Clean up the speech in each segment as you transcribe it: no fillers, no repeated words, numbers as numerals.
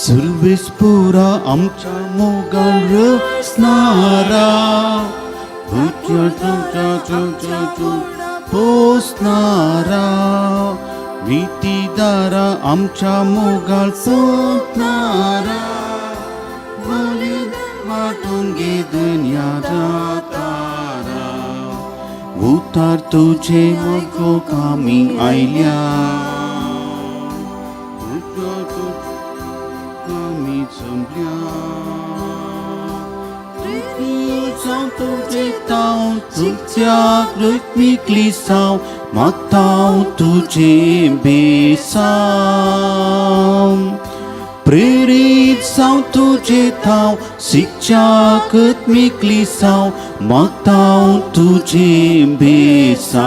सर्वेस पुरा आमच्या मोगाळ रचणारा पोसणारा नीतीदारा आमच्या मोगाळ पोसणारा वाटून घे दुनियाचा तारा उतार तुझे मग कामी आयल्या कामी संपल्या तुझे ताव तुझ्या कृत्मिकली साव माताव तुझे बेसाव प्रेरित साव तुझे थाव शिक्षा कृत्मिकली साव माताव तुझे बेसाव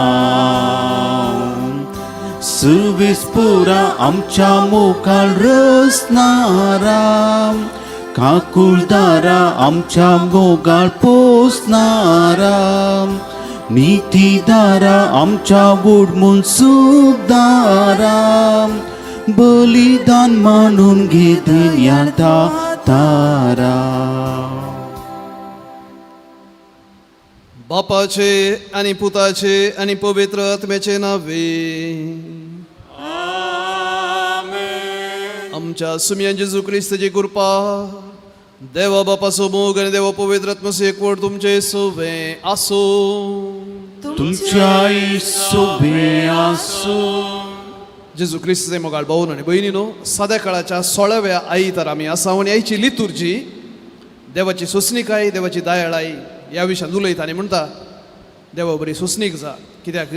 सर्वेस पुरा आमच्या मोकाळ रचणारा काकुळदारा आमच्या मोगाळ पोसणारा नीतीदारा आमच्या बुडमून सुखदारा बलिदान मानून घे दुनियाचा तारा. बापाचे आणि पुताचे आणि पवित्र आत्म्याचे नावे आमच्या सुमियान जेजू ख्रिस्ताची कृपा देवा बापाचो मोग आणि देवा पवित्र आत्म्याचो एकवट तुमचे सोबे आसो तुमच्या सोबे आसो. जेजू ख्रिस्ताचे मोगाळ भाऊन आणि बहिणीनो सद्या काळाच्या 16व्या आई तर आम्ही आसा आणि आईची लितुर्जी देवाची सोसणीकाय देवाची दयाळाई ह्या विशयान उलयता आनी म्हणटा देवा बरी सोसणीक जा कित्याक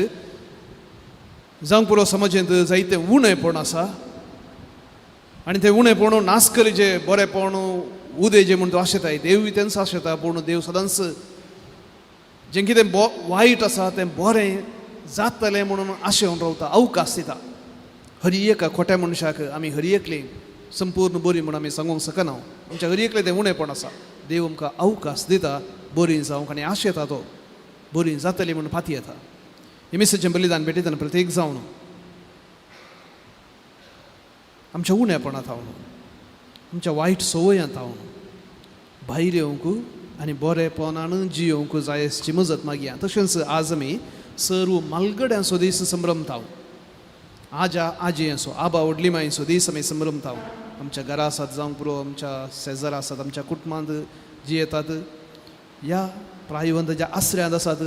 जावंक पुरो समाजांत जायते उणेपण आसा आनी ते उणेपण नासकले जे बरेपण उदे जे म्हणटा आशेताय देवूय तेंच आशेता पूण देव सदांच जें कितें वायट आसा तें बरें जातलें म्हणून आशेवन रावता अवकाश दिता. हरी एका खोट्या मनशाक आमी हरी एकले संपूर्ण बरी म्हणून आमी सांगूंक शकना. आमच्या हरी एकले तें उणेपण आसा देव आमकां अवकाश दिता बरी जावंक आनी आशेता तो बरी जातली म्हणून फाती येता. हे मिसेचें बलिदान भेटयतना प्रत्येक जावन आमच्या उणेपणांत हांव आमच्या वायट संवयांत हांव भायर येवंक आनी बरेपणान जियोंक जाय असची मजत मागया. तशेंच आज आमी सर्व मालगड्यांचो दीस संभ्रमता. आजा आजयेचो आबा व्हडली मायेचो दीस आमी संभ्रमता. आमच्या घरा आसात जावंक पुरो आमच्या शेजार आसात आमच्या कुटुंबांत जी येतात ह्या प्रायवंत ज्या आसऱ्यांत आसात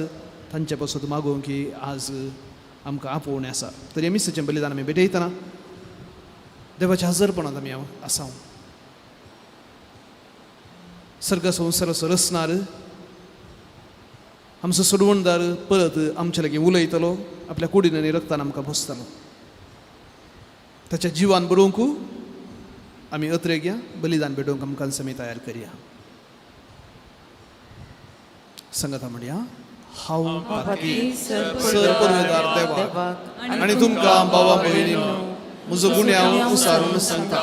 तांचे पासून मागोवंक की आज आमकां आपोवणें आसा. तरी मिसेचें बलिदान आमी भेटयतना देवाच्या हजरपणांत आमी आसा. सर्ग संवसाराचो रचणार आमचो सोडवणदार परत आमचे लागीं उलयतलो आपल्या कुडीन आनी रक्तान आमकां भोसतलो. ताच्या जिवान बरोवंक आमी अत्रेक या बलिदान भेटोवंक आमकां समी तयार करया. संगता म्हणया हांव सर्वपदवेदार देवाक आनी तुमकां भावा भयणीनो म्हजो गुन्यांव उसारून सांगता.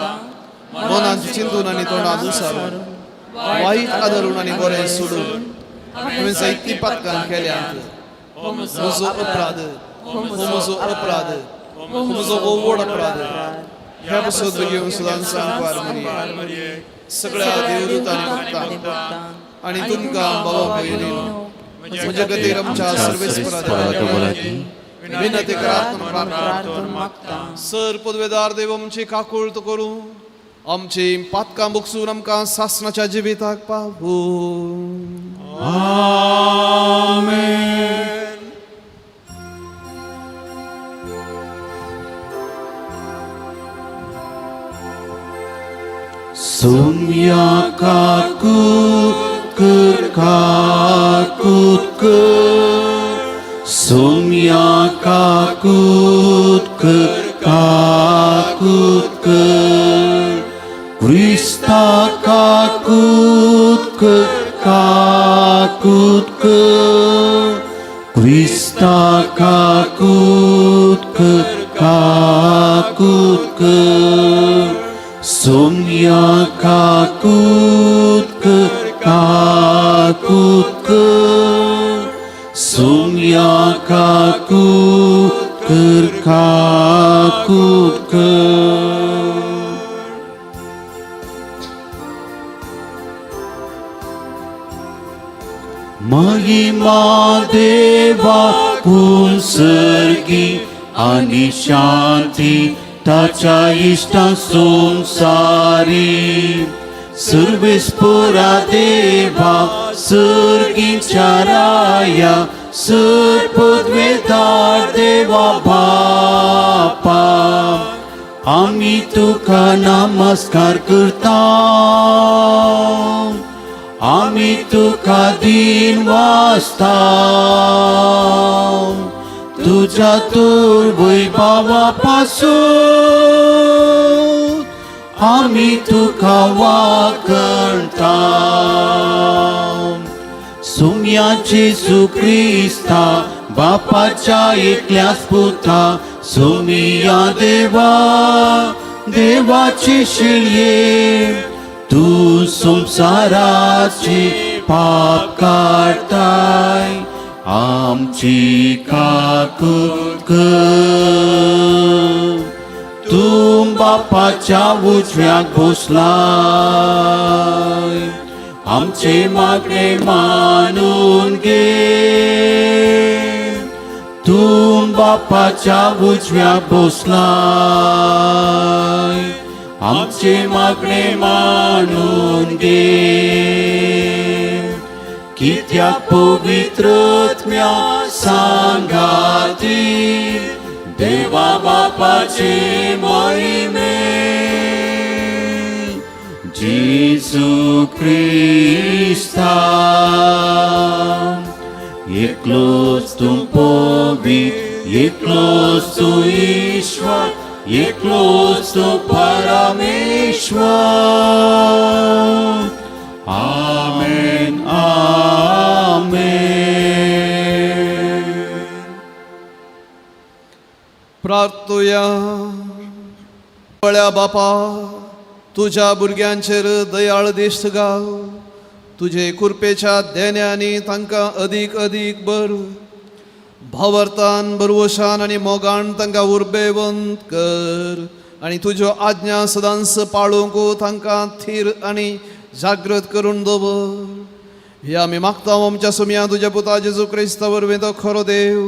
मनांत चिंतून आनी तोंडांत उसारून वायट आदरून आनी बरें सोडून हांवें जायतीं पातकां केल्यांत. म्हजो अपराध म्हजो अपराध म्हजो व्हड अपराध ह्या पासून घेवन सदांच सांगपार म्हणये सगळ्या देवदूतांनी भक्तांक आनी तुमकां भावा भयणीनो म्हजे खातीर आमच्या सर्वेस्परा देवाची विनंती करात म्हणून मागता. सर पदवेदार देव आमची काकूळट करूं आमची पातकां बगसून आमकां सासणाच्या जिविताक पावूं. आमेन. सोम्या काकूट कर काकूट कर सोम्या काकूट कर काकूट कर क्रिस्ता काकूट कर काकूट कर क्रिस्ता काकूट कर काकूट कर सोम्या काकूट कर काकूट कर सोम्या काकूट कर काकूट कर. महिमा देवा कुंसर्गी आणि शांती ताच्या इष्टा संसारी सर्वेस्पुरा देवा सर्गीच्या राया सर्पद्वेदार देवा बापा आम्ही तुका नमस्कार करता आम्ही तुका दिन वाजता तुझ्या तूर वैभवापासून आम्ही तुका वाकणता सोम्याचे सुख्रिस्ता बापाच्या एकल्याच पुता सोमिया देवा देवाचे शिल्ये तू संसाराचे पाप काढताय आमची काकूत कर तू बापाच्या उजव्याक बसलाय आमचे मागणे मानून घे तू बापाच्या उजव्याक बसलाय आमचे मागणे मानून घे कित्याक पवित्रत्म्या सांगाती देवा बापाचे महिमे जेसू ख्रिस्ता एकलोच तू पवित्र एकलोच तू ईश्वर एकलोच तू परमेश्वर आमेन आमेन प्रार्थुया बळ्या बापा तुझ्या भुरग्यांचेर दयाळ दिश्ट घाल तुझे कृपेच्या देण्यानी तांकां अदीक अदीक बर भावार्थान भरवशान आणि मोगान तांकां उर्बेवंत कर आणि तुज्यो आज्ञा सदांच पाळूंक तांकां थीर आणि जागृत करून दवर हे आमी मागता आमच्या सुम्या तुझ्या पुता जेजू क्रिस्ता वरवीं तो खरो देव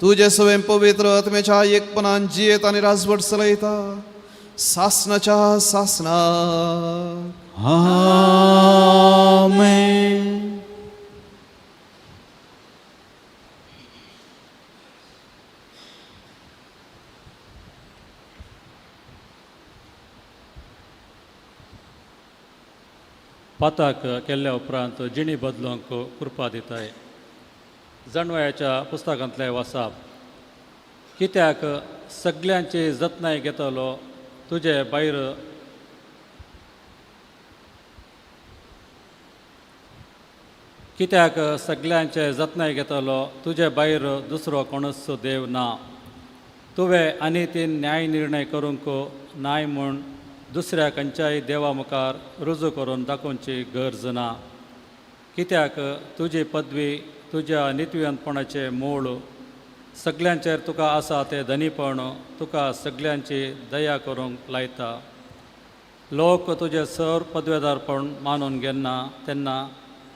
तुझे सवय पवित्र आत्म्याच्या एकपणान जियेत आणि राजवट चलयता सासनाच्या सासना आमेन पाताक केल्ल्या उपरांत जिणी बदलूंक कृपा दिताय जणवयाच्या पुस्तकांतले वाचप कित्याक सगळ्यांची जतनाय घेतलो तुजे भायर कित्याक सगळ्यांचे जतनाय घेतलो तुजे भायर दुसरो कोणूच देव ना तुवें आनी तीन न्याय निर्णय करूंक नाय म्हूण दुसऱ्या खंयच्याय देवा मुखार रुजू करून दाखोवची गरज ना कित्याक तुजी पदवी तुज्या नितवियंतपणाचे मूळ सगळ्यांचेर तुका आसा ते धनीपण तुका सगळ्यांची दया करूंक लायता लोक तुजे सर पदवेदारपण मानून घेना तेन्ना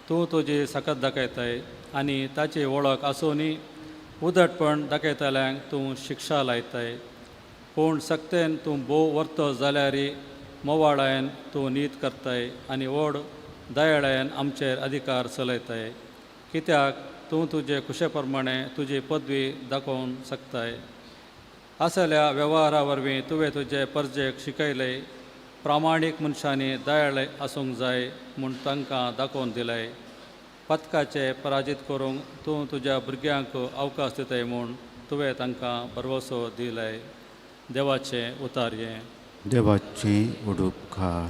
तूं तुजी सकत दाखयताय आनी ताची वळख आसूनय उदटपण दाखयतल्यांक तूं शिक्षा लायताय पूण सक्तेन तूं भोव वर्तो जाल्यारय मोवाळायन तूं नीत करताय आनी व्हड दयाळायन आमचेर अधिकार चलयताय कित्याक तूं तुजे खुशे प्रमाणे तुजी पदवी दाखोवन शकताय आसल्या वेव्हारा वरवीं तुवें तुजे परजेक शिकयले प्रामाणीक मनशांनी दयाळ आसूंक जाय म्हूण तांकां दाखोवन दिलें पथकाचे पराजीत करूंक तूं तुज्या भुरग्यांक अवकाश दिताय म्हूण तुवें तांकां भरवसो दिलाय देवाचें उतार्ये देवाचे उडुपकार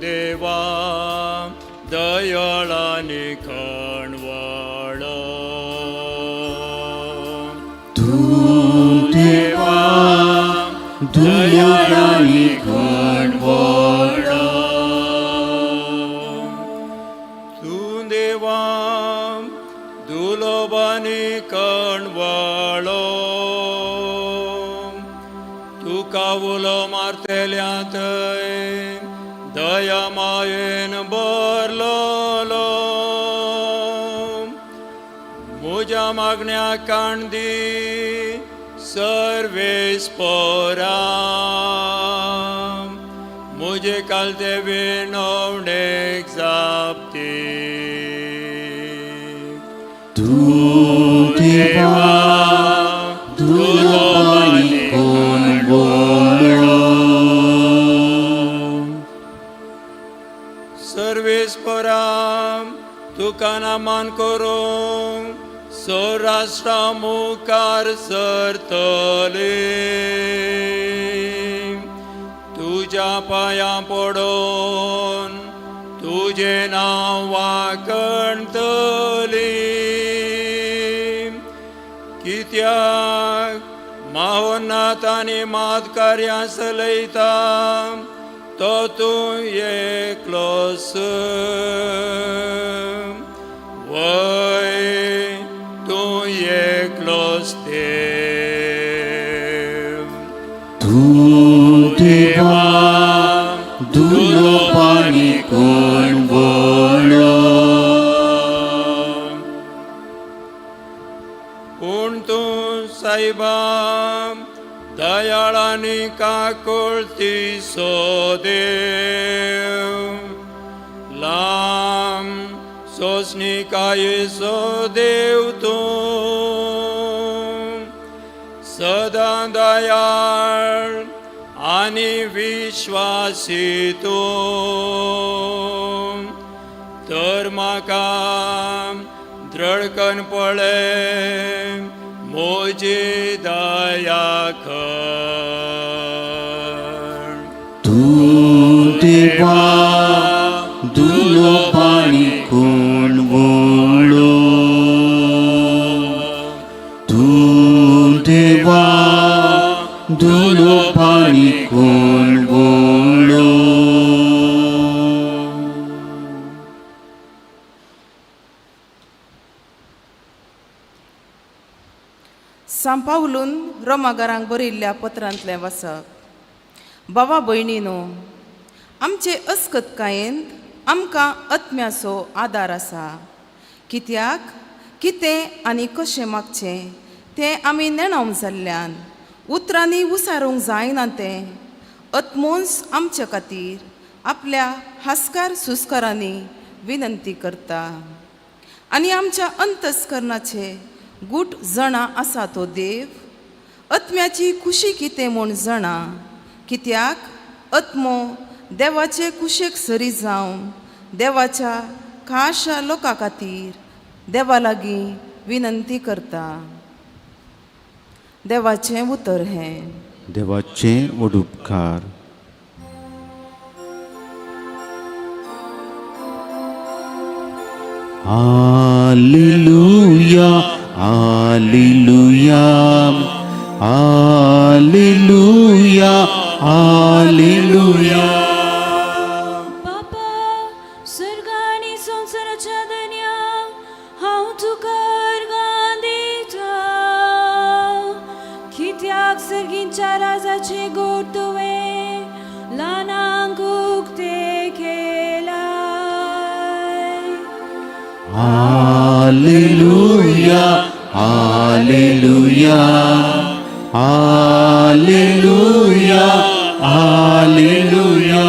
देवा दयाळाने खणवाळ तू देवा दयाळाने खणवाळ तू देवा दुलोबानी कणवाळो तुका उलो मारतेल्यांत दया मायेन बरलो म्हज्या मागण्या काणदी सर्वेस्परा मुझे कालते विनवणेक जापती तू देवा दुलोबानी कणवाळो सर्वेस्परा तुका नामान करूं सौराष्ट्रा मुखार सरतले तुझ्या पाया पडोन तुझे नाव वाकणतली कित्याक मावनाथ आनी मात कार्यां चलयता तो तूं एकलोस वय तूं एकलोस देव तू देवा दुलोबानी कणवाळो पूण तूं सायबा दयाळांनी काकुळती सो देव लांब सोसणीकाये सो देव तूं सदां दयाळ आनी विश्वासी तूं तर म्हाका द्रडकन पळय म्हजी दया कर तू देवा दुलोबानी कणवाळो तू देवा दुलोबानी कणवाळो सांपावलून रोमागारांक बरयल्ल्या पत्रांतलें वाचप. बाबा भयणीनो, आमचे अस्कतकायेंत आमकां आत्म्याचो आदार आसा. कित्याक कितें आनी कशें मागचें तें आमी नेणोवंक जाल्ल्यान उतरांनी उसारूंक जायना तें आत्मोन्स आमचे खातीर आपल्या हास्कार सुस्कारांनी विनंती करता. आनी आमच्या अंतस्करणाचे गूट जाणा आसा तो देव आत्म्याची खुशी कितें म्हूण जाणा. कित्याक आत्मो देवाचे कुशेक सरी जावन देवाच्या खाशा लोकां खातीर देवा लागीं विनंती करता. देवाचें उतर हें. देवाचे वडुपकार. हालेलुया हालेलुया हालेलुया हालेलुया. बापा सर्ग आनी संवसाराच्या दर्याक हांव तुका अर्गां दिता. कित्याक सर्गींच्या राजाचे गोड तुवें ल्हानांक उक्तें केलाय. हालेलुया हालेलुया हालेलुया हालेलुया.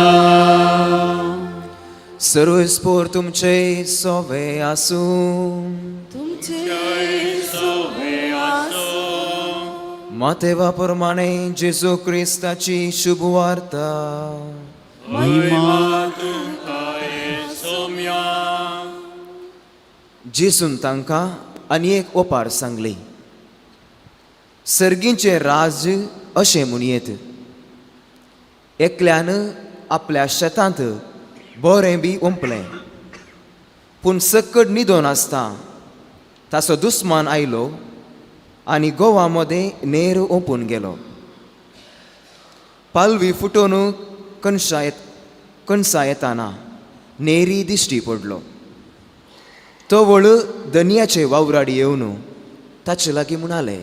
सर्वस्पोर तुमचे सोवे आसूं. तुमचे मातेवा प्रमाणे जेजू क्रिस्ताची शुभ वार्ता. जेसून तांकां आनी एक ओपार सांगली. सर्गींचे राज अशें म्हणयेत. एकल्यान आपल्या शेतांत बरें बी ओंपलें, पूण सकट न्हिदोन आसता ताचो दुस्मान आयलो आनी गोवा मदें नेर ओंपून गेलो. पालवी फुटोवन कणसां येताना नेरी दिश्टी पडलो. तो वळ दनियाचे वावराड येवन ताचे लागीं म्हणाले,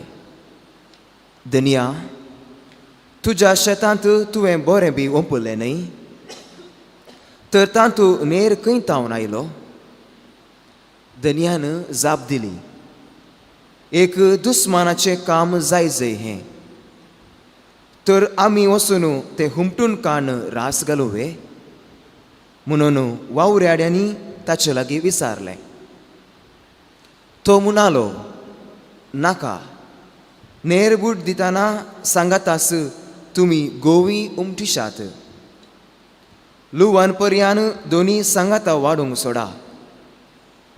दनिया, तुज्या शेतांत तुवें बरें बी ओंपलें न्हय, तर तातूंत नेर खंय तावन आयलो? दनियान जाप दिली, एक दुस्मानाचें काम जायजय हें, तर आमी वचून तें हुमटून काडून रास घालुवे? म्हणून वावऱ्याड्यांनी ताचे लागीं विचारलें. तो म्हणालो, नाका, नेर बूट दितना सांगातास तुमी गोवी उमटिशात. लुवान पर्यान दोनी सांगाता वाडूंक सोडा.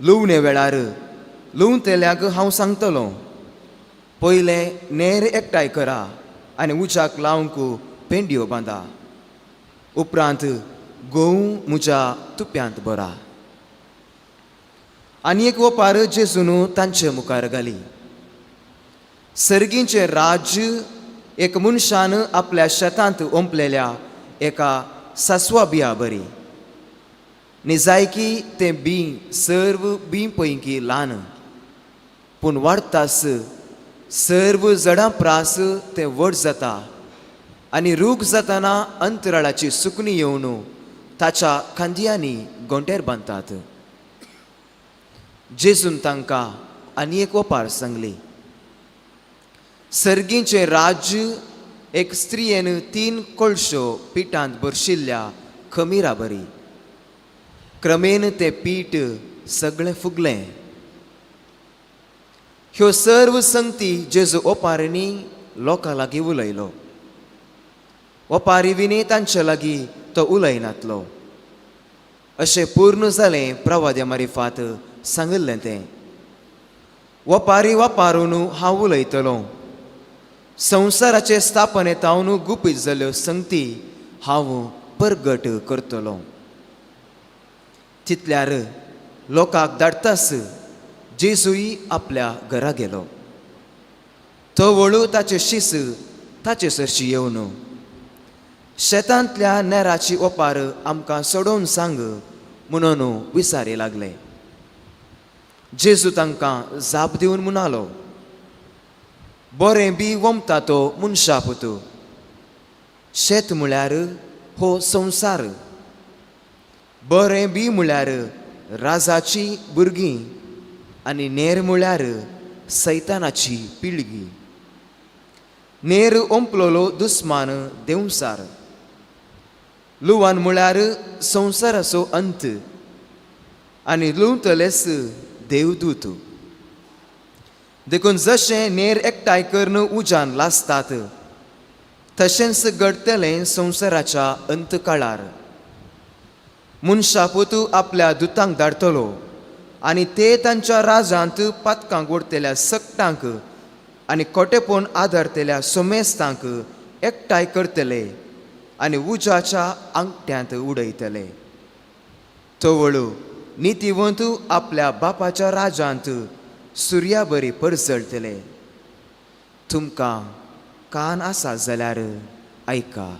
लुवणे वेळार लुवतेल्याक हांव सांगतलों, पयलें नेर एकठांय करा आनी उज्याक लावंक पेंड्यो बांदा. उपरांत गोव म्हज्या तुप्यांत बरा. आनी एक वपार जेजून तांचे मुखार घाली. सर्गींचें राज्य एक मनशान आपल्या शेतांत ओंपलेल्या एका सासवा बिया बरी. निजायकी तें बी सर्व बी पैकी ल्हान, पूण वाडतास सर्व जडां प्रास तें व्हड जाता आनी रूख जातना अंतराळाची सुकणी येवन ताच्या खांदयांनी गोंटेर बांदतात. जेजून तांकां आनी एक वपार सांगली. सर्गींचें राज्य एक स्त्रियेन 3 कळश्यो पिठांत भरशिल्ल्या खमीरा बरी. क्रमेन तें पीठ सगळें फुगलें. ह्यो सर्व संगती जेजू ओपारींनी लोकां लागीं उलयलो. ओपारी विनी तांचे लागीं तो उलयनातलो. अशें पूर्ण जालें प्रवाद्या मारिफात सांगिल्लें तें. ओपारी वापारून हांव उलयतलों. संवसाराचे स्थापनेतावन गुपीत जाल्यो संगती हांव परगट करतलों. तितल्यार लोकांक धाडटास जेजूय आपल्या घरा गेलो. तो वळू ताचे शीस ताचे सरशी येवन, शेतांतल्या नेराची ओपार आमकां सोडोवन सांग म्हणून विचारी लागले. जेजू तांकां जाप दिवन म्हणालो, बरें बी वमता तो मनशा पुतू. शेत म्हळ्यार हो संवसार. बरें बी म्हळ्यार राजाची भुरगीं आनी नेर म्हळ्यार सैतानाची पिळगी. नेर ओंपलोलो दुस्मान देंवसार. लुवान म्हळ्यार संवसाराचो अंत आनी लुवतलेस देवदूत. देखून जशें नेर एकठांय करून उज्यान लासतात, तशेंच घडतलें संवसाराच्या अंतकाळार. मनशापूत आपल्या दुतांक धाडटलो आनी ते तांच्या राजांत पातकांक ओडतेल्या सक्तांक आनी खोटेपण आदारतेल्या सोमेस्तांक एकठांय करतले आनी उज्याच्या आंगठ्यांत उडयतले. तो वळू नितीवंत आपल्या बापाच्या राजांत सुर्या बरी परजळटले. तुमकां कान आसा जाल्यार आयका.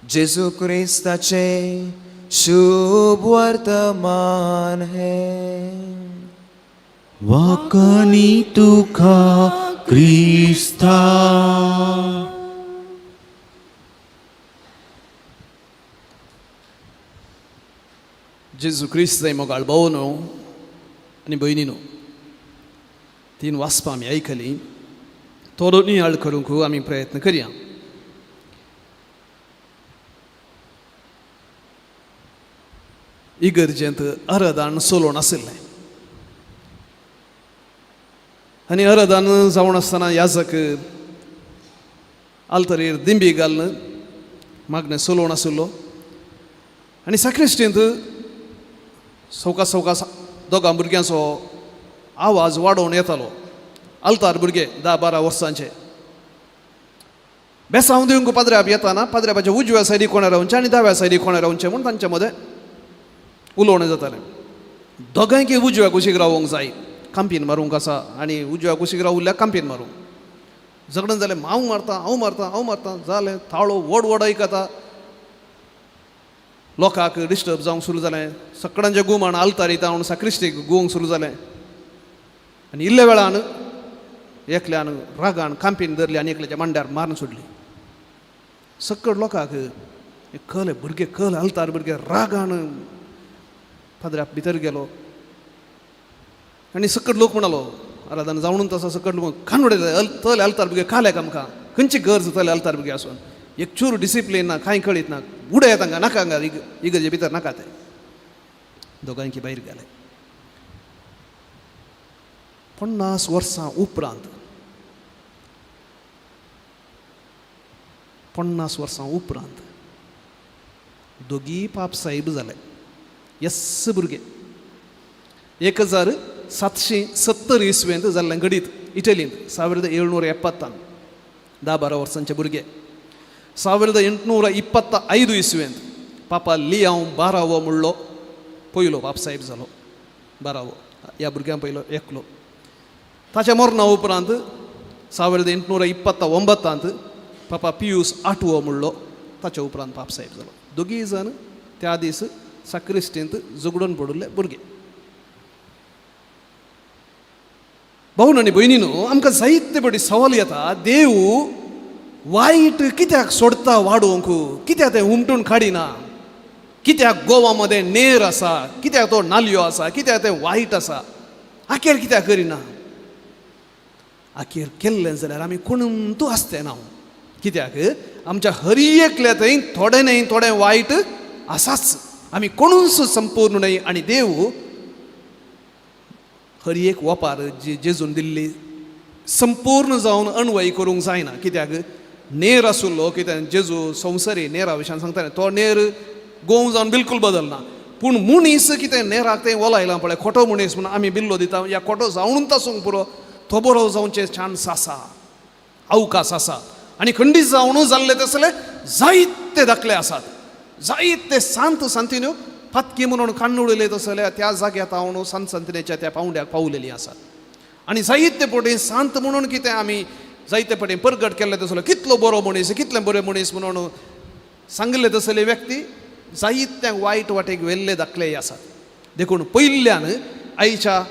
जेजू क्रिस्ताचे शुभ वर्तमान हे. वाकणी तुका क्रिस्ता. जेजू क्रिस्त जय मोगाळ भावनो आनी भयणीनो, 3 वाचपां आमी आयकलीं. थोडो नियाळ करूंक आमी प्रयत्न करया. इगर्जेंत अरदान सोलोवन आशिल्लें आनी अरदान जावन आसतना याजक आल्तरेर दिंबी घालून मागणें सोलोवन आशिल्लो. आनी सॅक्रिस्टींत सवकास दोगां भुरग्यांचो आवाज वाडोवन येतालो. आल्तार भुरगे 10-12 वर्सांचे बेसांव दिवंक पाद्र्याप येताना पाद्र्यापाच्या उजव्या सायडीक कोणा रावचे आनी दाव्या सायडीक कोणा रावचे म्हूण तांचे मदें उलोवणें जातालें. दोगांयकी उजव्या कुशीक रावूंक जाय, कांपीन मारूंक आसा, आनी उजव्या कुशीक रावल्ल्या कांपीन मारूंक. झगडून जालें हांव मारतां, हांव मारतां, हांव मारतां जालें. थाळो व्हड व्हड आयकता. लोकांक डिस्टर्ब जावंक सुरू जालें सकाळचे गुमान आलतार येता म्हणून साक्रिस्टीक गुवंक सुरू जालें आनी इल्ल्या वेळान एकल्यान रागान कांपीन धरली आनी एकल्याच्या मांड्यार मारून सोडली सकड लोकांक कळ्ळें भुरगे कळ्ळें आलतार भुरगे रागान फादऱ्या भितर गेलो आनी सकड लोक म्हणालो आराधना जावून तसो सकड लोक कान उडयले तले आलतार भुरगे काल्याक आमकां खंयची गरज तले आलतार भुरगे आसून एक चूर डिसिप्लीन ना कांय कळीत ना उडय तांकां नाका हांगा इगर्जे भितर नाका ते दोगांयकी भायर गेले 50 वर्सां उपरांत 50 वर्सां उपरांत दोगी पाप साहेब जाले यस्स भुरगे 1770 इसवेंत जाल्लें घडीत इटलींत 1770 10-12 वर्सांचे भुरगे 1825 इसवेंत पापा लियांव 12वो म्हणलो पयलो पाप साहेब जालो 12वो ह्या भुरग्यां पयलो एकलो ताच्या मरणा उपरांत 1829 पापा पियूस 8वो म्हणलो ताच्या उपरांत पाप साहेब जालो दोगी जण त्या दीस साक्रिस्टींत झगडून पडिल्ले भुरगे भाऊन आनी भयणीनो आमकां जायते बडी सवाल येता देव वायट कित्याक सोडता वाडोवंक कित्याक तें उमटून काडिना कित्याक गोवा मदें नेर आसा कित्याक तो नाल्यो आसा कित्याक तें वायट आसा आखेर कित्याक करिना आखेर केल्लें जाल्यार आमी कोणूंतू आसते ना कित्याक आमच्या हर एकल्या थंय थोडें न्हय थोडें वायट आसाच आमी कोणूच संपूर्ण न्हय आनी देव हर एक वपार जी जेजून दिल्ली संपूर्ण जावन अणवय करूंक जायना कित्याक नेर आसुल्लो कित्याक जेजू संवसारी नेरा विशयान सांगताले तो नेर गोव जावन बिलकूल बदलना पूण मनीस कितें नेराक तें वलायलां पळय खोटो मनीस म्हणून आमी बिल्लो दिता या खोटो जावनूच आसूंक पुरो तो बरो जावचे चान्स आसा अवकाश आसा आनी खंडीत जावनूच जाल्ले तसले जायते दाखले आसात जायते सांत सांतिन्यो फातकी म्हणून काण्ण उडयले तसले त्या जाग्यार हांव सांत सांतिनेच्या त्या पावंड्याक पावलेलीं आसात आनी जायते पटेन सांत म्हणून कितें आमी जायते पटेन परगट केल्ले तसलो कितलो बरो मनीस कितले बरे मनीस म्हणून सांगले तसले व्यक्ती जायत्यांक वायट वाटेक व्हेल्ले दाखले आसात देखून पयल्यान आयच्या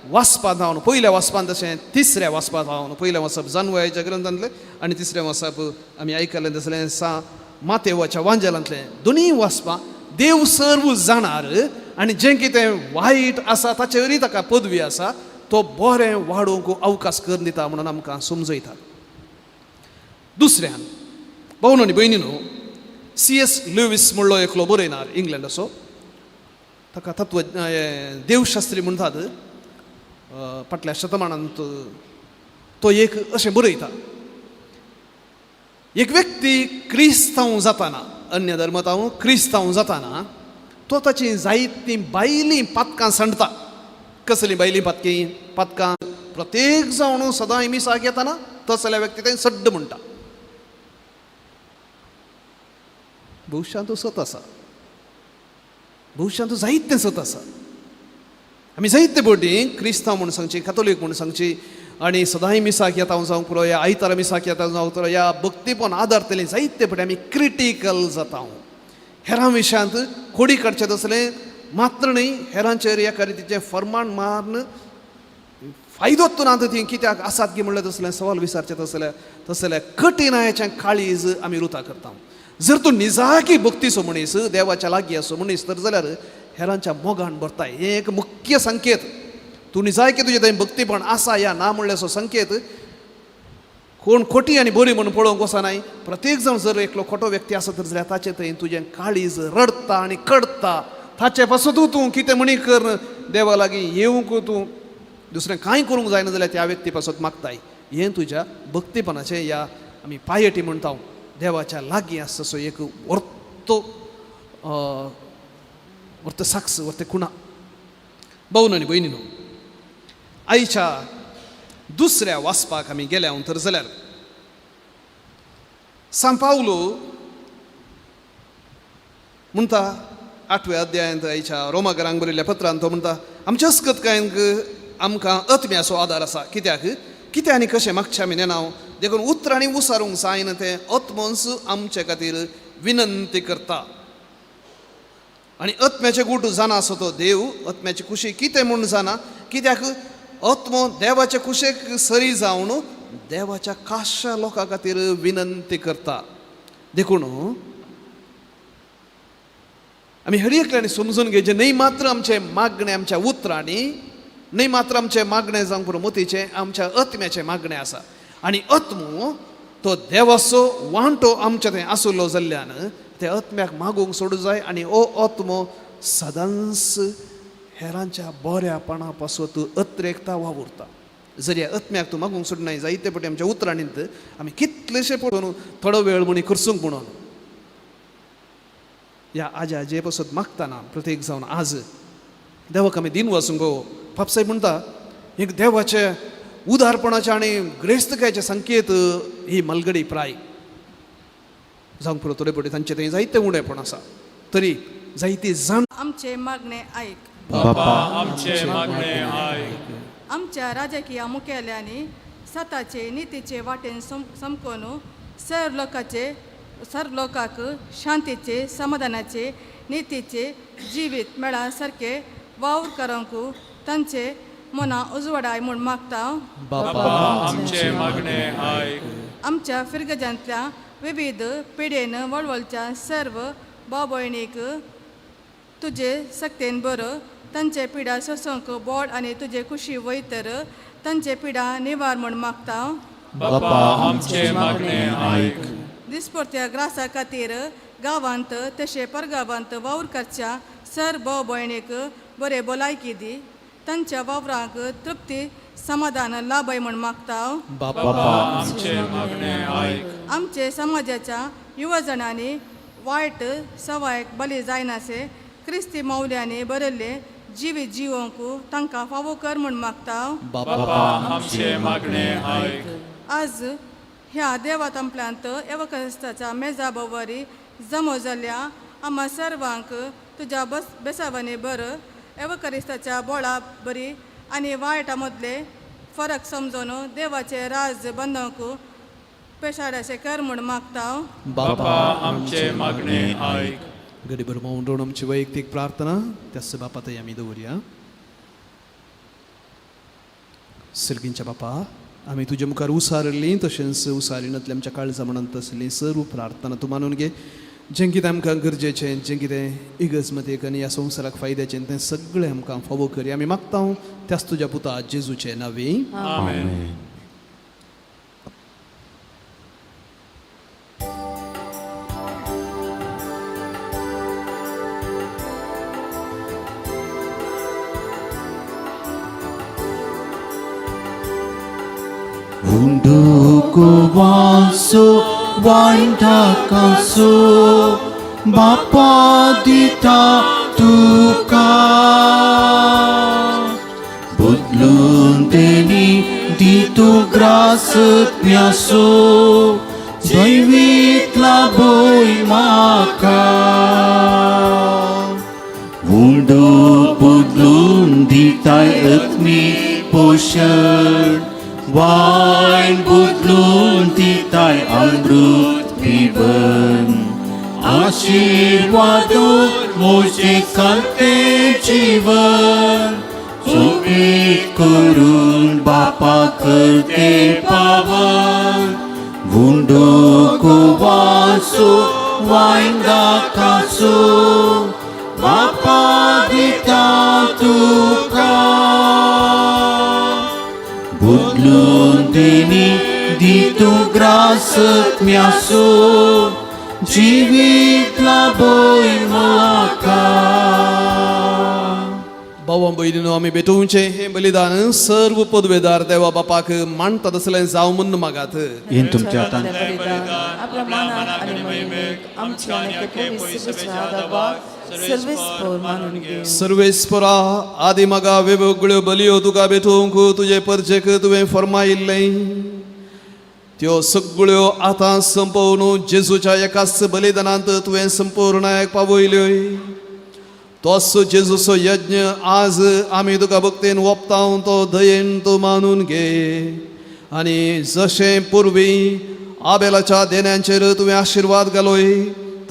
वाचपांत हांव पयल्या वाचपांत तशें तिसऱ्या वाचपांत हांव पयलें वाचप जानवायाच्या ग्रंथांतलें आनी तिसरें वाचप आमी आयकलें तसलें मातेवाच्या वांजेलांतलें दोनीय वाचपां देव सर्व जाणार आनी जें कितें वायट आसा ताचे वरी ताका पदवी आसा तो बरें वाडोवंक अवकाश करून दिता म्हणून आमकां समजयता दुसऱ्यान भाऊन आनी भयणीनो C.S. लुईस म्हणलो एकलो बरयणार इंग्लंडाचो ताका तत्व देवशास्त्री म्हणटात फाटल्या शतमानांत तो एक अशें बरयता एक व्यक्ती क्रिस्तांव जाताना अन्य धर्मतांव क्रिस्तांव जाताना तो ताची जायतीं बायलीं पातकां सांडता कसलीं बायलीं पातकां प्रत्येक जावन सदां मिसाक येताना तसल्या व्यक्ती तें सड्ड म्हणटा भविश्यांत सत आसा भविश्यांत जायतें सत आसा आमी जायते बटी क्रिस्तांव म्हूण सांगची कॅथोलीक म्हूण सांगची आनी सदांय मिसाक येता जावंक पुरो या आयतारा मिसाक येता जावंक पुरो या भक्तीपण आदारतलें जायते पटी आमी क्रिटिकल जाता हेरां विशयांत खोडी काडचें तसलें मात्र न्ही हेरांचेर एका रितीचें फर्माण मारून फायदोच ना ती कित्याक आसात की म्हणलें तसलें सवाल विचारचें तसलें कठीणायेचें काळीज आमी रुता करता जर तूं निजाकी भक्तीचो मनीस देवाच्या लागीं असो मनीस तर जाल्यार हेरांच्या मोगान भरताय हें एक मुख्य संकेत तूं निजाकी तुजें थंय भक्तीपण आसा या ना म्हणलें असो संकेत कोण खोटी आनी बरी म्हणून पळोवंक वचनाय प्रत्येक जाण जर एकलो खोटो व्यक्ती आसा तर जाल्यार ताचे थंय तुजें काळीज रडता आनी कडता ताचे पासून तूं कितें म्हणी कर देवा लागीं येवंक तूं दुसरें कांय करूंक जायना जाल्यार त्या व्यक्ती पासून मागताय हें तुज्या भक्तीपणाचें या आमी पायटी म्हणटा देवाच्या लागीं आसा तसो एक वर्त साक्ष वर्त खुणा भाऊन आनी भयणीनो आयच्या दुसऱ्या वाचपाक आमी गेल्या तर जाल्यार सान पावलो म्हणटा 8व्या अध्यायांत आयच्या रोमाकारांक बरयल्ल्या पत्रांत तो म्हणटा आमच्या अस्कतकायांक आमकां आत्म्याचो आदार आसा कित्याक आनी कशें मागचें आमी नेनाव देखून उतरांनी उसारूंक जायना तें आत्मोस आमचे खातीर विनंती करता आनी आत्म्याचे गूट जाना असो तो देव आत्म्याची कुशी कितें म्हूण जाना कित्याक आत्मो देवाच्या कुशेक सरी जावन देवाच्या खाशा लोकां खातीर विनंती करता देखून आमी हरी एकल्यानी समजून घेवचें न्ही मात्र आमचे मागणे आमच्या उतरांनी न्ही मात्र आमचे मागणे जावंक पुरो मोतीचे आमच्या आत्म्याचे मागणे आसा आनी आत्मो तो देवाचो वांटो आमचे थंय आसुल्लो जाल्ल्यान ते आत्म्याक मागूंक सोडूं जाय आनी ओ आत्मो सदांच हेरांच्या बऱ्यापणा पासून अत्रेकता वावुरता जरी आत्म्याक तूं मागूंक सोडनाय जायते पटी आमच्या उतरांनींत आमी कितलेशे पळोवन थोडो वेळ म्हणी करसूंक म्हणून ह्या आजा जे पासून मागतना प्रत्येक जावन आज देवाक आमी दिन वचूंक गो पापसाहेब म्हणटा एक देवाचे उदारपणाचे आनी ग्रेस्तकायचे संकेत ही मलगडी प्राय जावंक पुरो थोडे पटी तांचे थंय जायते उणेपण आसा तरी जायती जाण आमचे मागणे ऐक बापा आमचे मागणे आयक आमच्या राजकीय मुखेल्यांनी स्वताचे नितीचे वाटेन समकोन सर्व लोकांक शांतीचे समाधानाचे नितीचे जिवीत मेळा सारखे वावर करूंक तांचे मना उजवाडाय म्हूण मागता बापा आमचे मागणे आयक आमच्या फिरगजांतल्या विविध पिढेन वळवळच्या सर्व भाव भयणीक तुजे सक्तेन बरो तांचे पिडा सोसूंक बोड आनी तुजे कुशी वयतर तांचे पिडा निवार म्हूण मागता बापा आमचे मागणे आयक दिसपरत्या ग्रासा खातीर गांवांत तशें परगांवांत वावर करच्या सर भाव भयणीक बरे भलायकी दी तांच्या वावरांक तृप्ती समाधान लाभय म्हूण मागता बापा आमचे मागणे आयक आमचे समाजाच्या युवजनांनी वायट सवायक बली जायनासे क्रिस्ती मौल्यांनी बरयल्ले जिवीत जिवोवंक तांकां फावो कर म्हूण मागता बापा आमचे मागणे आयक आज ह्या देवा तंपल्यांत एवकरिस्ताच्या मेजा बोवारी जमो जाल्ल्या आम्हा सर्वांक तुज्या बेसावानी बरं एवकरिस्ताच्या बोळा बरी आनी वायटा मदले फरक समजून देवाचे राज बांदूंक पेशाड्याचे कर म्हूण मागता बापा आमचे मागणे आयक गडीभर मौन रावन आमची वैयक्तीक प्रार्थना त्याच बापा थंय आमी दवरया सर्गींच्या बापा आमी तुजे मुखार उसारली तशेंच उसारिनांतली आमच्या काळजा म्हणून तसली सर्व प्रार्थना तूं मानून घे जें कितें आमकां गरजेचें जें कितें इगजमतीक आनी ह्या संवसाराक फायद्याचें तें सगळें आमकां फावो करी आमी मागता त्याच तुज्या पुता जेजूचे नांवी आमेन Unduku waso waintakaso Bapa dita tuka Budlun teni ditu grasat miaso Jaivit laboy maka Undu budlun ditai etmi posher Wine budlun titai amrut piben Ashirwadut moje kalte jivan Sukit kurun bapa kerte pavan Vundo kuwasu wine dakasu Bapa ditatuka Budlun teni ditu grasat miasu Jivit laboy maka भावां भयणीनो आमी भेटोवचें हें बलिदान सर्व पदवेदार देवा बापाक मानता तसलें जावं म्हूण मागात येन तुमच्या हातान आपल्या मनात आणि महिमेक आमच्या आणि पवित्र आदाबाद सर्वेस्पर मानून घे सर्वेस्परा आदी मगा वेगवेगळ्यो बलयो तुका भेटोवंक तुजे परचेक तुवें फर्मायिल्लें त्यो सगळ्यो आतां संपवन जेजूच्या एकाच बलिदानांत तुवें संपूर्णायक पावयल्यो तोच जेजूचो यज्ञ आज आमी तुका भक्तेन ओपतां तो दयेन तूं मानून घे आनी जशें पुर्वी आबेलाच्या देण्यांचेर तुवें आशिर्वाद घालोय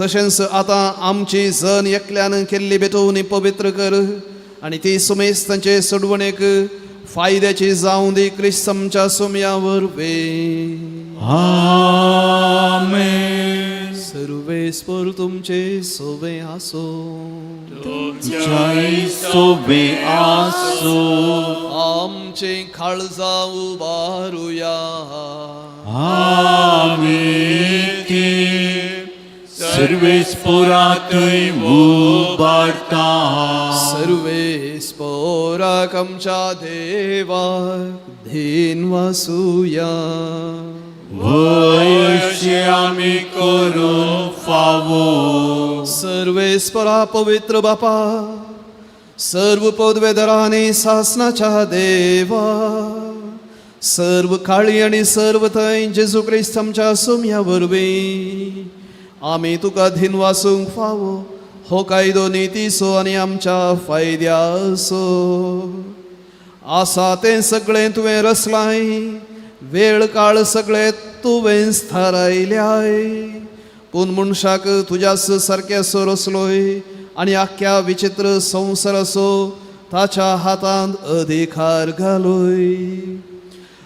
तशेंच आतां आमची जन एकल्यान केल्ली बेटोवणी पवित्र कर आनी ती सुमेस्तांचे सोडवणेक फायद्याची जावं दी क्रिस्त आमच्या सुमया वरवीं. आमेन. सर्वेस्पर तुमचे सोबे आसो. जय सोबे आसो. आमचे काळजा उबारुया. आमी ते सर्वेस्पोराकय उबारता. सर्वेस्पोराक आमच्या देवाक धीन वासुया. वयशे आमी करूं फावो. सर्वेस्परा पवित्र बापा, सर्व पदवेदरांनी सासनाच्या देवा, सर्व काळी आणि सर्व थंय जेजू क्रिस्त आमच्या सुमया वरवीं आमी तुका धीन वासूंक फावो. हो कायदो नितीसो आनी आमच्या फायद्यासो आसा तें सगळें तुवें रचलाय. वेळ काळ सगळें तुवें स्थारायल्याय. पूण मनशाक तुज्यास सारकेसो रचलोय आनी आख्या विचित्र संवसाराचो ताच्या हातांत अधिकार घालोय.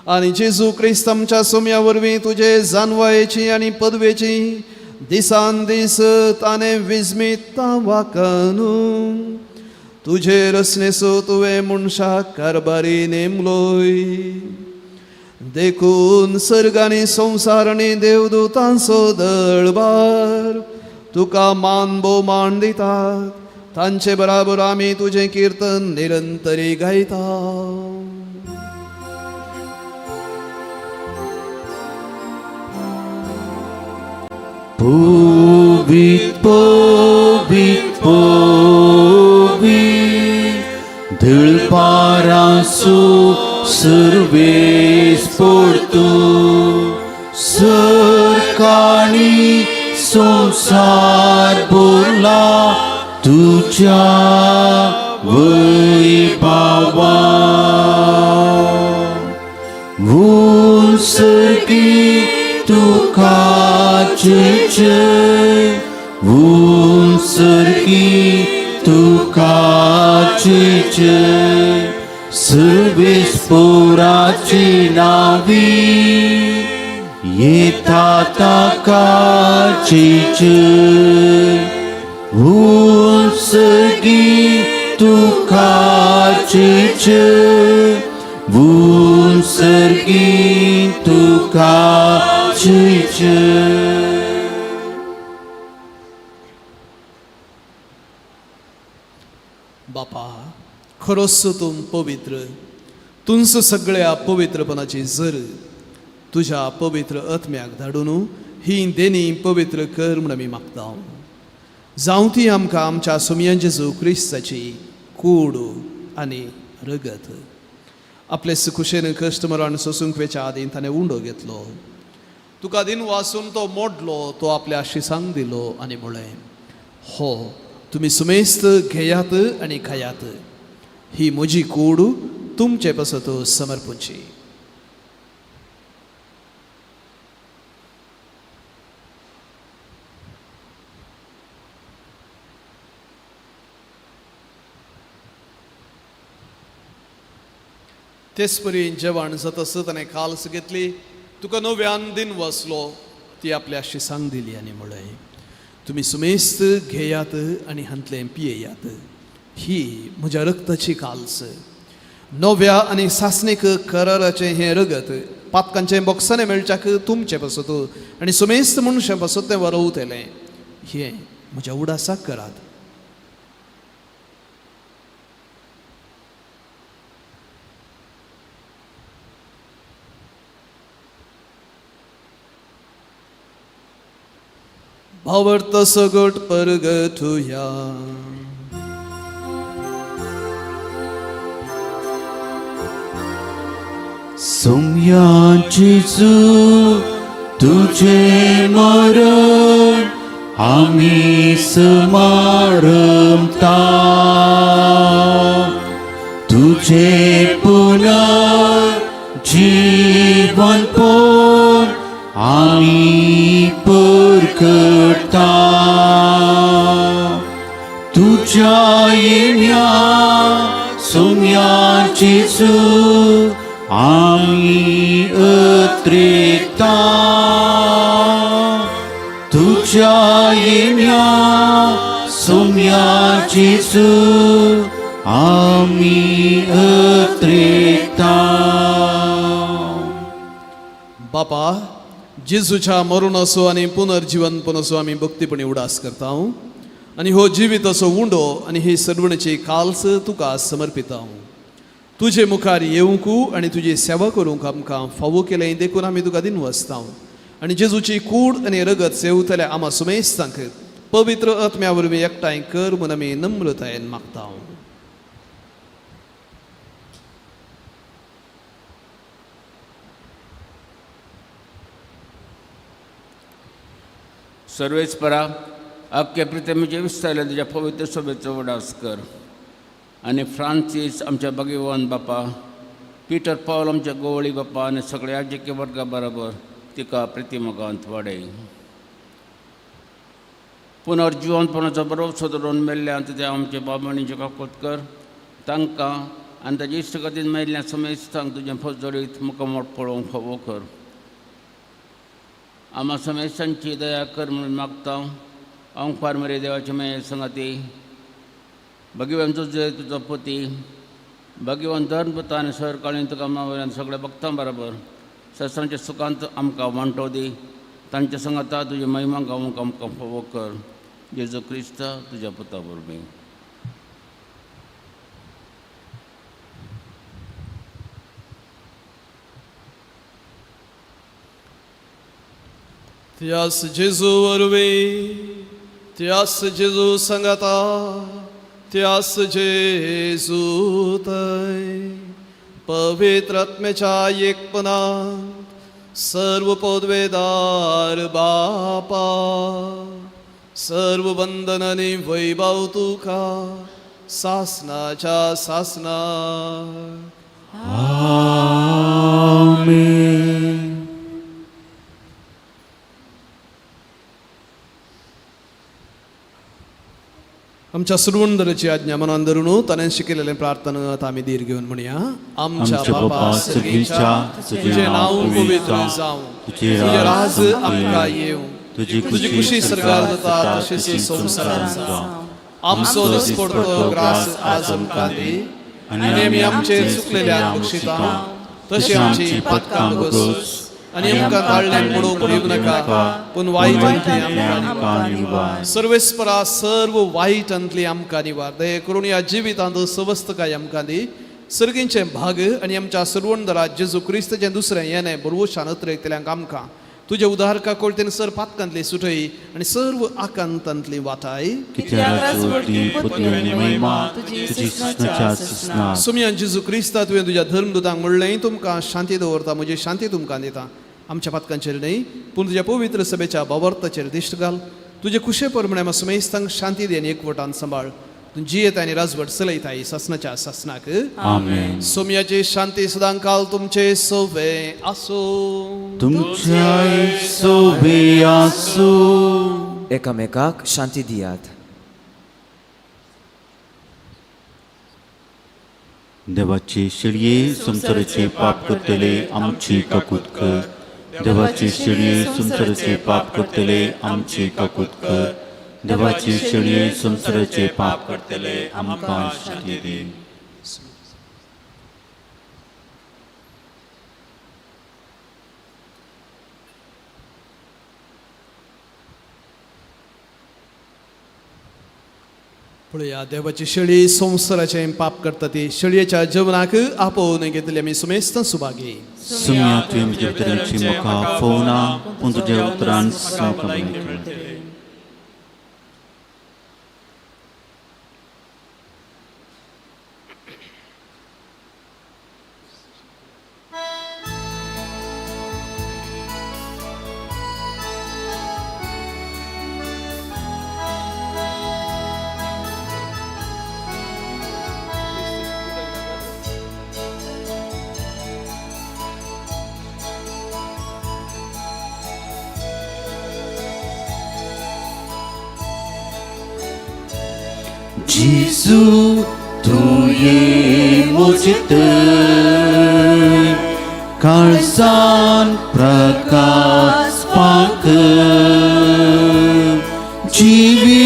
आनी जेजू क्रिस्त आमच्या सुमया वरवीं तुजे जानवायेची आनी पदवेची दिसान दीस ताणें विस्मिता वाकानू तुजे रचनेचो तुवें मनशाक कारभारी नेमलोय. देखून सर्गानी संवसार आनी देवदूतांचो दळबार तुका मान भोवमान दितात. तांचे बराबर आमी तुजें किर्तन निरंतरी गायता. Povit, povit, povit, dălparasu Sarves Portugal. सरकाणी संसार बोला तुझ्या वैभवा. सर्गी तुका जय. सर्गी तुका जय. सर्वेस्पोराची नावी येता ताकाची जय. सर्गी तुका जय. सर्गी तुका जय. बापा, खरोच तूं पवित्र. तुंच सगळ्या पवित्रपणाची जर तुझ्या पवित्र आत्म्याक धाडून ही देणी पवित्र कर म्हण आमी मागता. जावं ती आमकां आमच्या सुमया जेजू क्रिस्ताची कूड आनी रगत. आपले सुखुशेन कश्ट मरण सोसूंक वेच्या आदीं ताणें उंडो घेतलो. तुका दिन वासून तो मोडलो, तो आपल्या शिसांक दिलो आनी म्हळें, हो तुमी सुमेस्त घेयात आनी खायात. ही म्हजी कूड तुमचे पासत समर्पूची. तेच परी जेवण जातस ताणें काल्स घेतली. तुका नव्यान दिन वसलो, ती आपल्या शिसांक दिली आनी म्हळें, तुमी सुमेस्त घेयात आनी हांतलें पियेयात. ही म्हज्या रक्ताची काल्स, नव्या आनी सासणीक कराराचें हें रगत पातकांचें बॉक्सांनी मेळच्याक तुमचें पासत आनी सुमेस्त मनशां पासत तें वरवतलें. हें म्हज्या उडासाक करात. भावर्त सगट परगटुया. सुमया जेजू तुझे मरण आमी समारंभता. तुझे पुनर्जीवन पण आमी परगटता. तुझ्या येण्या सोम्याची सूत आम्ही अत्रेता तुझ्या येण्या सोम्याची सूत आम्ही अत्रेता. बापा जेजूच्या मरण असो आणि पुनर्जीवन पण असो आम्ही भक्तीपणे उडास करता आणि हो जिवीत असो उंडो आणि ही सर्वणची काल्स तुका समर्पिता. तुझे मुखार येवंकू आणि तुझी सेवा करूंक आमकां फावो केलें देखून आमी तुका दिनू आसता आणि जेजूची कूड आणि रगत सेवतल्या आमा सुमेस्तांक पवित्र आत्म्या वरवीं एकठांय कर म्हूण आमी नम्रतायेन मागता. सर्वेस्परा अख्खे प्रतिमेचे विस्तारले तुझ्या पवित्र सभेचो वडास कर आणि फ्रांसीस आमच्या भगवान बापा, पीटर पॉल आमच्या गोवळी बापा आणि सगळ्या याजकी वर्गा बरोबर तिका प्रतिमकांत वाडय. पुनर्जीवनपणाचो भरोसो धरून मेल्ल्या तुझ्या आमचे बाबांनीचे काकोत कर तांकां आनी ताच्या इश्टगतीन मेल्ल्या समेस्तांक तुजें फजडीत मुखामोट पळोवंक फावो कर. आम्हा समेस्तांची दया कर म्हणून मागता. ओंकार मरे देवाचे मेळ संगती भगवान तुजो पती भगवान धर्मपुता आनी सरकाळीन तुका वयल्यान सगळ्या भक्तां बरोबर सत्रांच्या सुखांत आमकां वांटो दी. तांच्या संगता तुजी महिमा गावूंक आमकां फावो कर. जेजू क्रिस्ता तुज्या पुता वरवीं. त्यास जेजू वरवीं त्यास जेजू संगता त्यास जेजू थंय पवित्र आत्म्याच्या एकपणांत सर्व पदवेदार बापा सर्व बंधन आनी वैभव तुका सासनाच्या सासनाक. आमेन. आमच्या सुरवंदराची आज्ञा मनान धरून ताणें शिकयलेलें प्रार्थना आमी धीर घेवन म्हणया. आमच्या बापा सर्गीच्या तुझें नांव पवित्र जावं, तुझें राज आमकां येवं, तुजी खुशी सरकार जाता तशीच संवसारांत जावं. आमचो दिसपडटो ग्रास आज आमकां दी आनी आमी आमचेर चुकलेल्यांक बक्षिता तशी आमची पातकां बगोस आनी आमकां ताळ्यान पडोवंक दिवं नाका पूण वायटांतली आमकां निवार. सर्वेस्परा सर्व वायटांतली आमकां निवार. दये करून ह्या जिवितांत सवस्थकाय आमकां दी. सर्गींचे भाग आनी आमच्या सर्वंदरात जेजू क्रिस्ताचें दुसरें येणें बरोवशान उतरयतल्यांक आमकां तुजे उदारका कोळतेन सर पातकांतली सुटय आनी सर्व आकांतांतली वाटाय. सुमयान जेजू क्रिस्ता तुवें तुज्या धर्मदूतांक म्हणलें तुमकां शांती दवरता म्हजी शांती तुमकां दिता. आमच्या पातकांचेर न्हय पूण तुज्या पवित्र सभेच्या बाबर्ताचेर दिश्ट घाल. तुजे कुशे परमणे सुमेस्तांक शांती दी आनी एकवटान सांबाळ. तूं जियेता आनी राजवट चलयताय सासनाच्या सासनाक. आमेन. सोम्याची शांती सदां काल तुमचे सोवे आसो. तुमच्या सोबे आसो. एकामेकाक शांती दियात. देवाचे शेळये संसाराचे पाप करतले आमची काकूत कर. देवाचे शेळये संसाराचे पाप करतले आमची काकूत कर. देवाचे शेळये संसाराचे पाप करतले आमकां शांती दी. पळया देवाची शेळी संसाराचें पाप करता ती शेळयेच्या जेवणाक आपोवन घेतली आमी सुमेस्त सुभागी. सुम्या तुवें म्हज्या उतरांची म्हाका फोवना पूण तुज्या उतरान सांगलें. Giêsu tuye mojit Karzan prakas pak Jivitatlo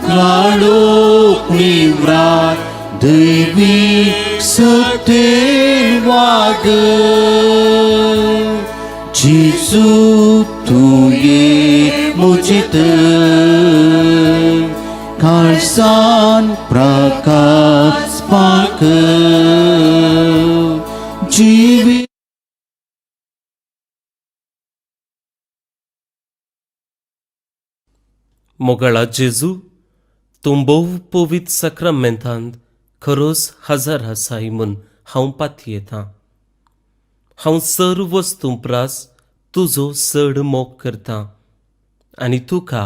kalok nivrat Dewi seten wag Giêsu tuye mojit Karzan prakas pak Jivi मोगळा जेजू तूं भोव पवित्र सक्रामेंतांत खरोच हजर आसाय म्हूण हांव पातयेतां. हांव सर्व वस्तू प्रास तुजो चड मोग करतां आनी तुका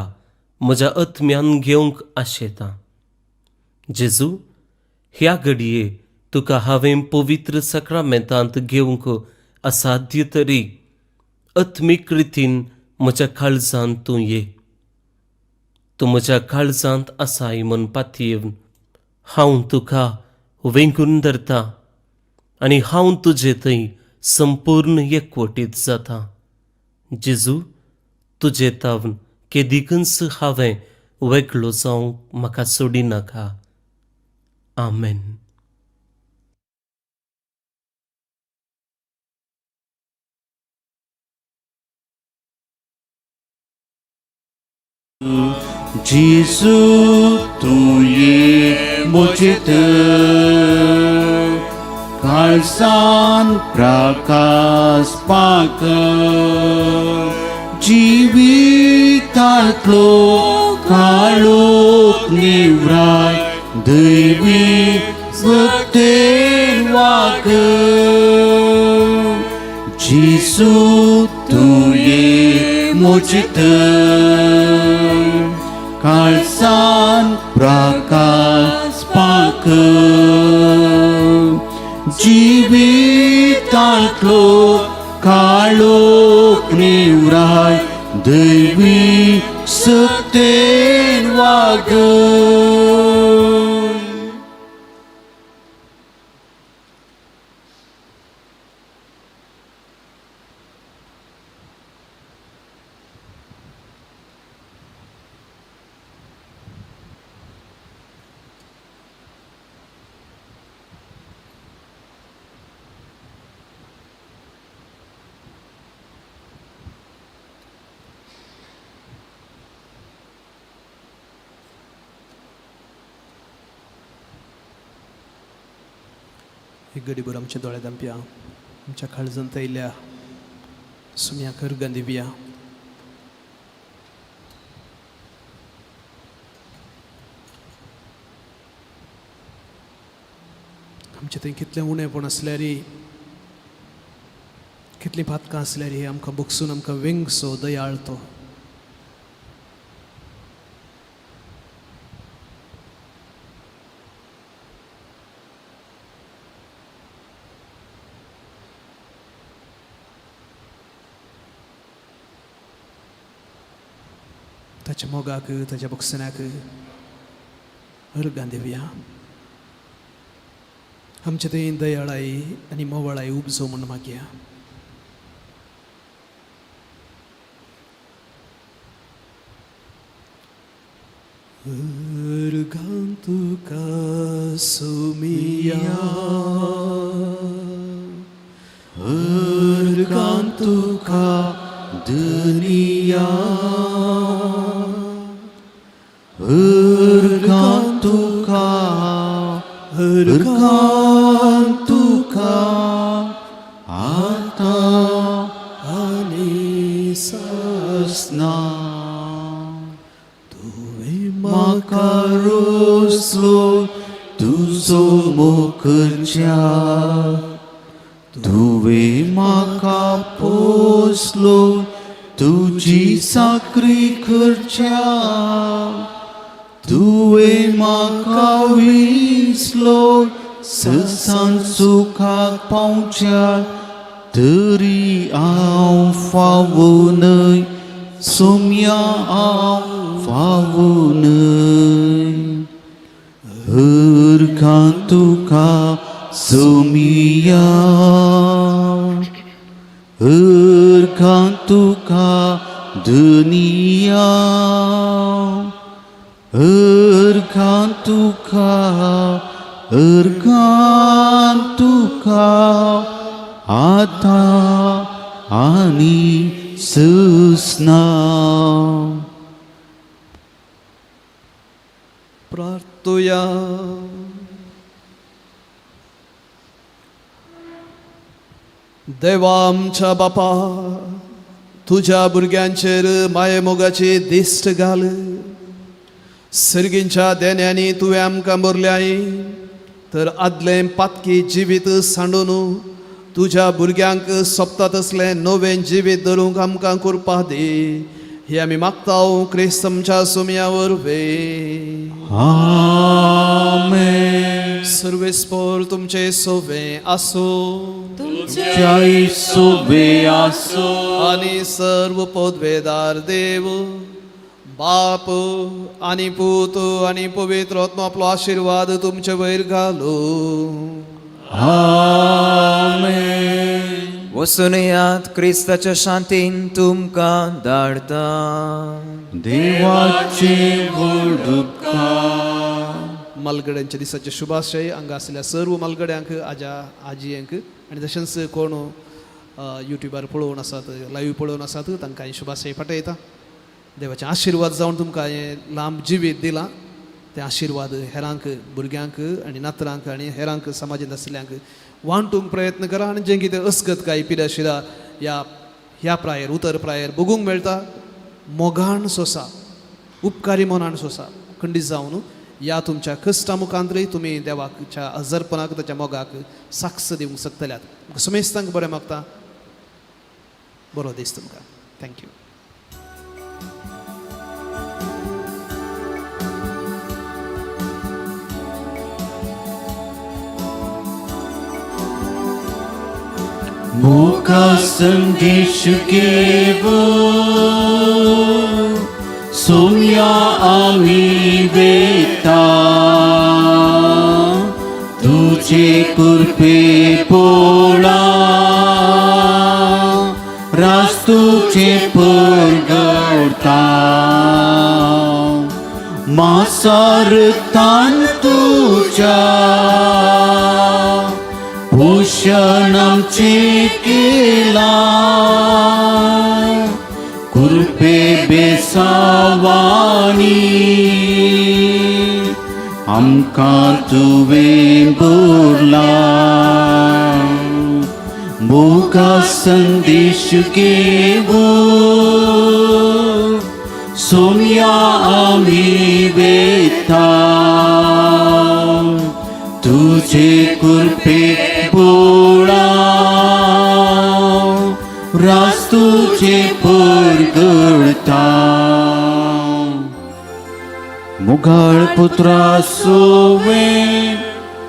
म्हज्या आत्म्यान घेवंक आशेतां. जेजू, ह्या घडये तुका हांवें पवित्र सक्रामेंतांत घेवंक असाध्य तरी आत्मीक रितीन म्हज्या काळजांत तूं ये. तूं म्हज्या काळजांत आसाय म्हूण पातयेवन हांव तुका वेंगून धरतां आनी हांव तुजे थंय संपूर्ण एकवटीत जातां. जेजू, तुजे तावन केदिकच हांवें वेगळो जावंक म्हाका सोडिनाका. आमेन. Giêsu tuye mojit Karzan prakas pak Jivitatlo kalok nivrat Dewi seten wag Giêsu tuye mojit Karzan prakas pak Jivitatlo kalok nivrat Dewi seten wag एक घडीभर आमच्या दोळ्या दांपया आमच्या काळजांत आयिल्ल्या सुम्याक अर्गां दिवया. आमचे थंय कितलें उणेंपण आसल्यार कितलीं पातकां आसल्यार आमकां भोगसून आमकां वेंगसो दयाळ तो. ताच्या मोगाक ताच्या भोगसनाक अर्गां दिवया. आमचे थंय दयाळाय आनी मोवाळाय उपजो म्हूण मागया. अर्गां तुका सुमिया अर्गां तुका दुनिया अर्गां तुका आता आनी ससना तुवें म्हाका रोसलो तुजो मोखच्या तुवें म्हाका पोसलो तुजी साकरी करच्या तुवें म्हाका विसलो ससान सुखाक पावच्या तरी हांव फावो न्हय सोम्या हांव पावून हरखां तुका सोमिया हरखां तुका दुनिया हरखां तुका आता आनी सुसना प्रार्थुया. देवा आमच्या बापा, तुझ्या भुरग्यांचेर माये मोगाची दिश्ट घाल. सर्गींच्या देण्यांनी तुवें आमकां भरल्याय, तर आदलें पातकी जिवीत सांडून तुझ्या भुरग्यांक सोंपता तसलें नवें जिवीत धरूंक आमकां करपा दे. हे आमी मागता क्रिस्त आमच्या सुमया वरवीं. आमेन. सर्वेस्पर तुमचे सोवे आसो जय सोबे आसो आनी सर्व पदवेदार देव बाप आनी पूत आनी पवित्र आत्मा आपलो आशीर्वाद तुमचे वयर घालो. आमेन. वचून यात क्रिस्ताच्या शांतीन तुमकां धाडटा. देवाचे व्हड उपकार. मालगड्यांच्या दिसाचे शुभाशय हांगा आसलेल्या सर्व मालगड्यांक आज्या आजयांक आनी तशेंच कोण युट्यूबार पळोवन आसात लाईव्ह पळोवन आसात तांकां हांव शुभाशय पाठयता. देवाचे आशिर्वाद जावन तुमकां हें लांब जिवीत दिलां. ते आशिर्वाद हेरांक भुरग्यांक आनी नातरांक आनी हेरांक समाजींत आसल्यांक वांटूंक प्रयत्न करा. आनी जें कितें असगत काय पिड्या शिरा ह्या प्रायर उतर प्रायर बगूंक मेळटा, मोगान सोंसा, उपकारी मनान सोंसा, खंडीत जावन ह्या तुमच्या कश्टा मुखांतरी तुमी देवाच्या हजरपणाक ताच्या मोगाक साक्ष दिवंक शकतल्यात. समेस्तांक बरें मागता. बरो दीस तुमकां. थँक्यू. मोका संदेश केवो सोम्या आमी वेता तुझे कृपे पोळा रास्तुचे परगडता मासारतान तुझ्या भूषण आमचे केला कृपे बेसावानी आमकां तुवें भरला मोगा संदेश घेवो सोम्या आमी वेता तुझे कृपे पोळा रास्तुचे परगडता मुगाळ पुत्रा सोवे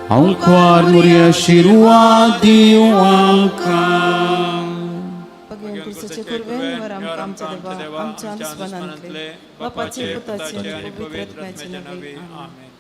हांव ख्वार मुरी आशिर्वाद दिवं आमकां क्रिस्ताचे कुरवेंवर आमकां आमच्या देवा आमच्या स्मरणांतले बापाचे पुताचे आनी पवित्र आत्म्याचे नांवे. आमेन.